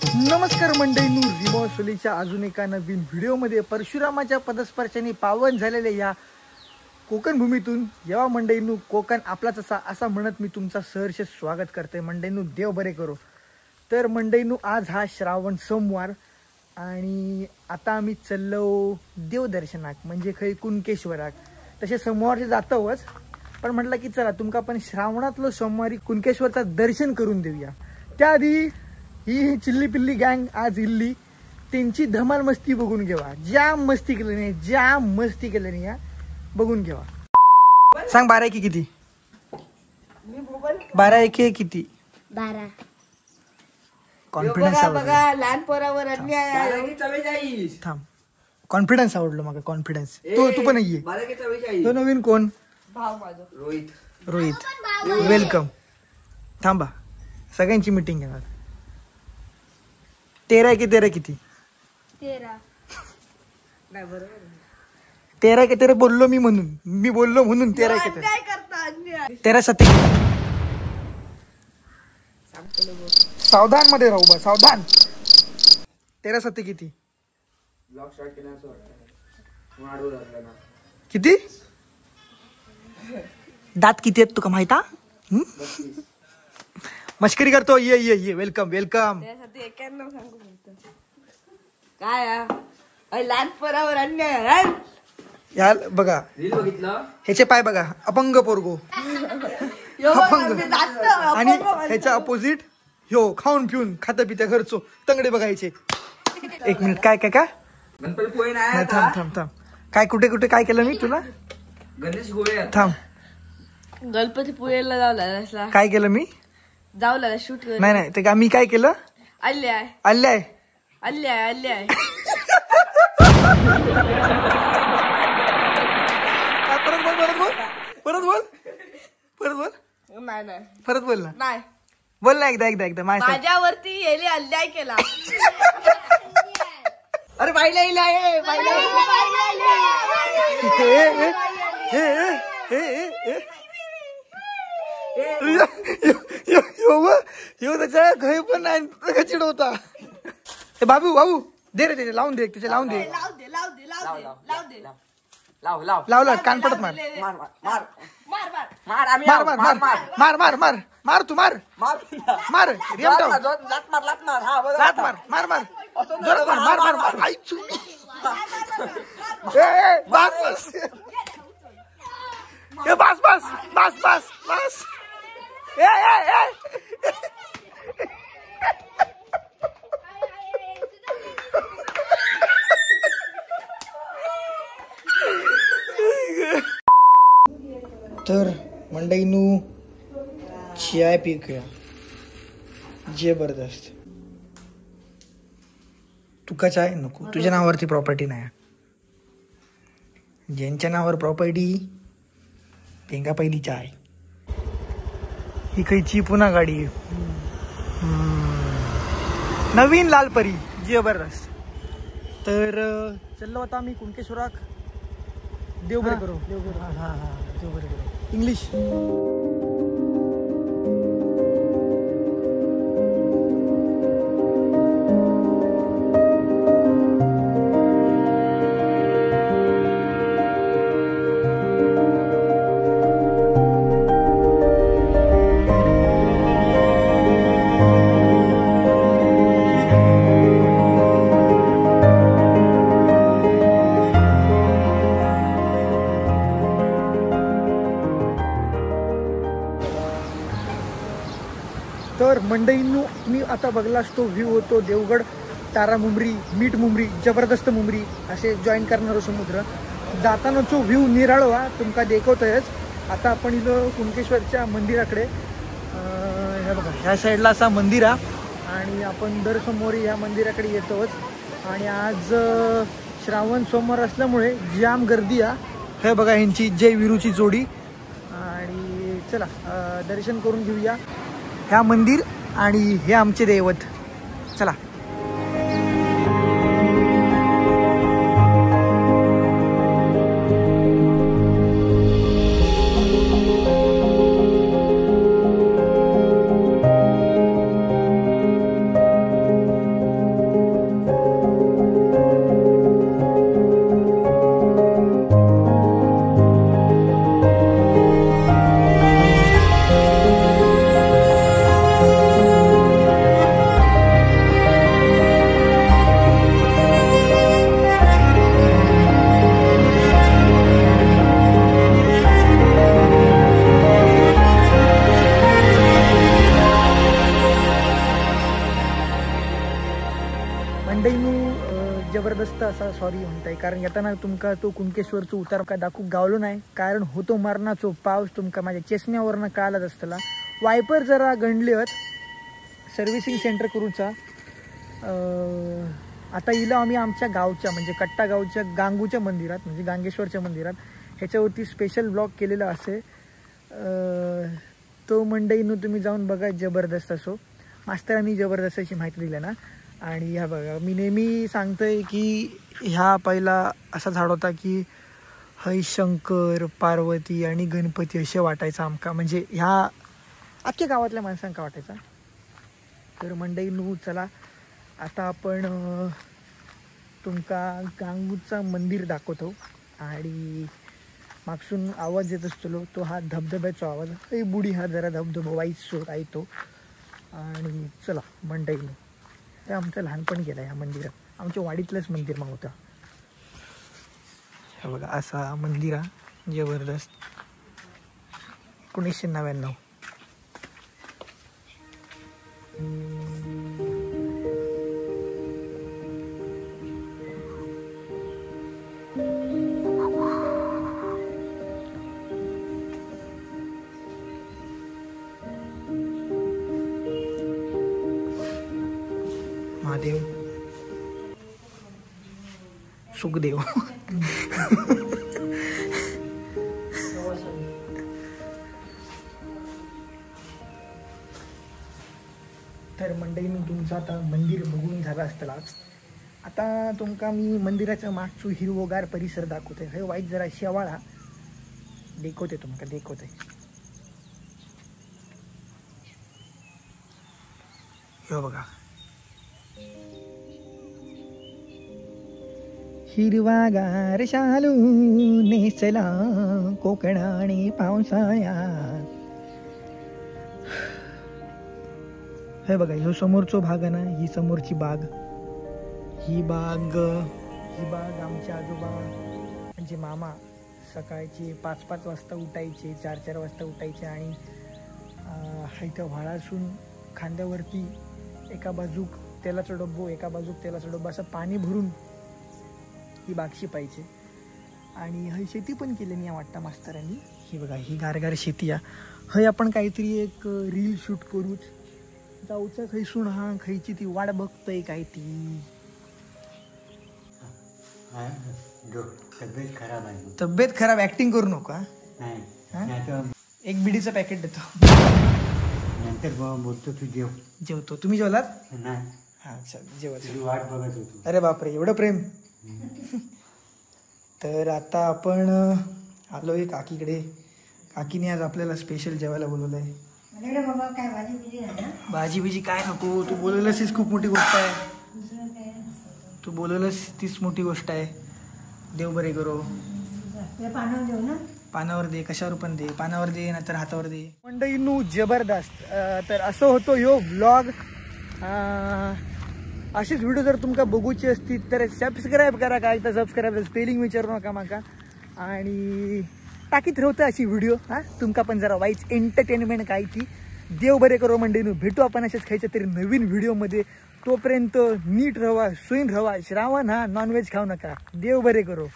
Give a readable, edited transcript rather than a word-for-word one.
नमस्कार मंडळींनो, रिमॉसोलीच्या अजून एका नवीन व्हिडिओमध्ये परशुरामाच्या पदस्पर्शाने पावन झालेल्या या कोकण भूमीतून जेव्हा मंडळींनो कोकण आपलाच असा म्हणत मी तुमचा सहर्ष स्वागत करते. मंडळींनो देव बरे करो. तर मंडळींनो आज हा श्रावण सोमवार आणि आता आम्ही चाललो देवदर्शनाक म्हणजे खै कुणकेश्वराक. तसे सोमवारचे जातोच पण म्हटलं की चला तुमका पण श्रावणातलं सोमवारी कुणकेश्वरचं दर्शन करून देऊया. त्याआधी ही चिल्ली पिल्ली गँग आज इल्ली त्यांची धमाल मस्ती बघून घेवा. जाम मस्ती केली नाही या बघून घेवा. सांग 12 की किती? 12 एके किती? 12. कॉन्फिडन्स बघा लहान पोरावर अन्याय आहे. थांब, कॉन्फिडन्स आवडलं मला. कॉन्फिडन्स तू पण ये. तो नवीन कोण? भाव माझा रोहित. वेलकम. थांबा, सगळ्यांची मीटिंग घेणार. 13 की 13 किती? 13. नाही बरोबर 13 की 13 बोललो मी म्हणून 13 की 13. अन्याय करता अन्याय. 13 सती. सावधान मध्ये राहू बा, सावधान. 13 सती किती? किती दात किती आहेत तुका माहिता? मस्करी करतो. ये वेलकम. त्यासाठी 91 सांगू म्हणतो. काय लहान पोरावर अन्याय आहे. यार बघा ह्याचे पाय बघा, अपंग पोरगो. आणि ह्याच्या अपोजिट ह्यो खाऊन पिऊन खाता पित्या घरचो तंगडे बघायचे. एक मिनिट, काय थांब काय कुठे काय केलं मी तुला? गणेश गोळे थांब, गणपती पुळेला जावला काय केलं मी? जावला शूट कर. नाही ते का मी काय केलं? अन्याय नाही परत बोल ना. नाही बोल ना एकदा माझ्यावरती येले अन्याय केला. अरे बाईला यो त्याच्या घरी पण नाही चिडवता. बाबू दे रे त्याचे लावून दे. लाव कान पडत मार. तू मार आई चुमी. बस. तर मंडईनू चाय पिऊया जबरदस्त. तुका चाय नको? तुझ्या नावावरती प्रॉपर्टी नाही. ज्यांच्या नावावर प्रॉपर्टी त्यांका पहिली चाय. ही खयची पुन्हा गाडी? नवीन लाल परी जबरदस्त. तर चललो आता आम्ही कुणकेश्वराक. देव बरे करो. देव बरे करो. इंग्लिश. तर मंडईंनो तुम्ही आता बघलास तो व्ह्यू होतो देवगड, तारा मुंबरी, मीठ मुंबरी, जबरदस्त मुंबरी असे जॉईन करणारं समुद्र. जाताना जो व्ह्यू निराळो हा तुमका देखवतोयच. आता आपण इथं कुणकेश्वरच्या मंदिराकडे, हे बघा ह्या साईडला असा मंदिर आहे आणि आपण दर सोमवारी ह्या मंदिराकडे येतोच. आणि आज श्रावण सोमवार असल्यामुळे जाम गर्दी आहे. हे बघा ह्यांची जय विरूची जोडी. आणि चला दर्शन करून घेऊया ह्या मंदिर आणि हे आमचे दैवत. चला. मंडईनू जबरदस्त असा सॉरी म्हणताय, कारण येताना तुमका तो कुणकेश्वरचो उतार का दाखवूक गावलो नाही, कारण होतो मरणाचो पाऊस. तुमका माझ्या चष्म्यावरनं कळालाच असतला. वायपर जरा गणले आहेत सर्व्हिसिंग सेंटर करूचा. आता इला आम्ही आमच्या गावच्या म्हणजे कट्टा गावच्या गांगूच्या मंदिरात म्हणजे गांगेश्वरच्या मंदिरात ह्याच्यावरती स्पेशल ब्लॉग केलेला असे. तो मंडईनं तुम्ही जाऊन बघा, जबरदस्त असो. मास्तरांनी जबरदस्त अशी माहिती दिली ना. आणि ह्या बघा, मी नेहमी सांगतोय की ह्या पहिला असा झाड होता की हय शंकर पार्वती आणि गणपती असे वाटायचा आमका, म्हणजे ह्या अख्ख्या गावातल्या माणसांका वाटायचा. तर मंडईनू चला आता आपण तुमका गांगूचा मंदिर दाखवतो. आणि मागसून आवाज येत असतो तो हा धबधब्याचा आवाज. हे बुडी हा जरा धबधबा वाईट आहे तो. आणि चला मंडईनू हे आमचं लहानपण गेलं ह्या मंदिरात. आमच्या वाडीतलंच मंदिर मग होतं. हे बघा असा मंदिर हा जबरदस्त 1999. महादेव सुखदेव तर मंडळीनं तुमचं आता मंदिर बघून झालं असतलाच. आता तुमका मी मंदिराच्या मागचो हिरवोगार परिसर दाखवते. हे वाईट जरा शेवाळा देखवते तुमका देखवते. हे बघा हिरवागार शालू नेसला कोकणाने पावसाळ्यात. हे बघा ह्यो समोरचो भाग आहे ना, ही समोरची बाग. ही बाग आमचे आजोबा म्हणजे मामा सकाळचे 5-5 वाजता उठायचे, 4-4 वाजता उठायचे आणि इथं व्हाळासून खांद्यावरती एका बाजूक तेलाचा डब्बो एका बाजूक तेलाचा डब्बा असं पाणी भरून ही बाग शिपायचे. आणि हय शेती पण केली नाही वाटतं मास्तरांनी. ही बघा ही गारगार शेती आहे. हय आपण काहीतरी एक रील शूट करूच जाऊच्या खैसून. हा खयची ती वाट बघतोय काय ती. तब्येत खराब ऍक्टिंग करू नका. एक बिडीचं पॅकेट देतो नंतर बोलतो तू जेवतो. तुम्ही जेवलात नाही? हा चल जेवत वाट बघत होतो. अरे बापरे एवढं प्रेम. तर आता आपण आलोय काकीकडे. काकीने आज आपल्याला स्पेशल जेवायला बोलवलंय. भाजी बिजी काय नको, तू बोलवलंस तीच खूप मोठी गोष्ट आहे. तू बोलवलंस तीच मोठी गोष्ट आहे. देव बरे करो. पानावर दे, कशावर पण दे, पानावर दे नाहीतर हातावर दे. मंडळींनो जबरदस्त. तर असं होतो ह्यो व्लॉग. अशीच व्हिडिओ जर तुमका बघूची असतील तर सबस्क्राईब करा. काय तर सबस्क्राईब स्पेलिंग विचारू नका माका. आणि टाकीत राहतं अशी व्हिडिओ. हां तुमका पण जरा वाईच एंटरटेनमेंट काय ती. देव बरे करो मंडळींनो. भेटू आपण अशाच खायच्या तरी नवीन व्हिडिओमध्ये. तोपर्यंत नीट रहा, सुईन रहा. श्रावण हा नॉनव्हेज खाऊ नका. देव बरे करो.